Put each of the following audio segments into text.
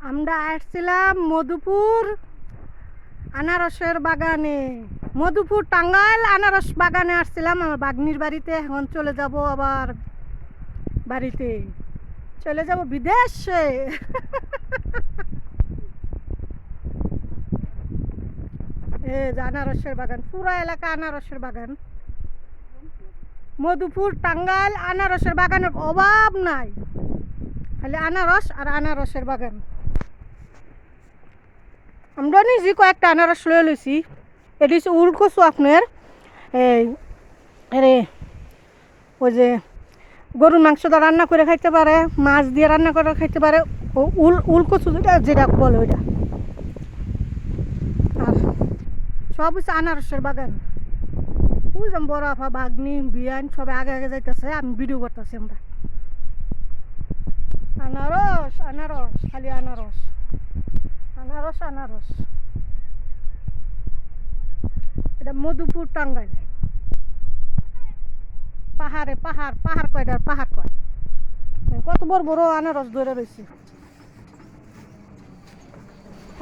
আমরা আসছিলাম মধুপুর আনারসের বাগানে। মধুপুর টাঙ্গাইল আনারস বাগানে আসছিলাম আমার বাগনির বাড়িতে। এখন চলে যাব আবার বাড়িতে, চলে যাব বিদেশে। আনারসের বাগান, পুরো এলাকা আনারসের বাগান। মধুপুর টাঙ্গাইল আনারসের বাগানের অভাব নাই, খালি আনারস আর আনারসের বাগান। আমরা নিজে কয়েকটা আনারস লয়ে লইছি। এটি হচ্ছে উলকচু আপনার, এই ওই যে গরুর মাংস দিয়ে রান্না করে খাইতে পারে, মাছ দিয়ে রান্না করে খাইতে পারে। উলকচু যেটা বলে ওইটা। আর সব হচ্ছে আনারসের বাগান। বুঝলাম বড় আফা বাগনি বিয়ান সবাই আগে আগে যাইতেছে, আমি ভিডিও করতেছি। আমরা আনারস আনারস, খালি আনারস আনারস আনারস। এটা মধুপুর টাঙ্গাইল। পাহাড়ে পাহাড়, পাহাড় কয়টার পাহাড় কয়। কত বড় বড় আনারস ধরে রয়েছে,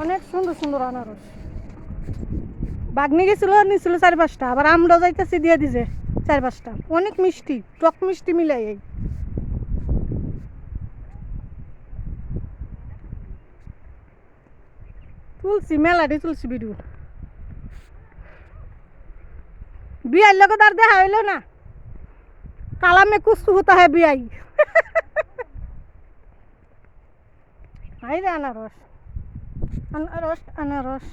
অনেক সুন্দর সুন্দর আনারস। বাগনি গেছিল, নিছিল 4-5টা, আবার আমরা যাইতেছি দিয়ে দিছে 4-5টা। অনেক মিষ্টি, টক মিষ্টি মিলাই। এই তুলছি মেলাটি, তুলছি ভিডিও। বিয়ার লোক তার দেখা হইল না, কালামে কুস্তু হতা হয় বিয়াই। আনারস আনারস আনারস।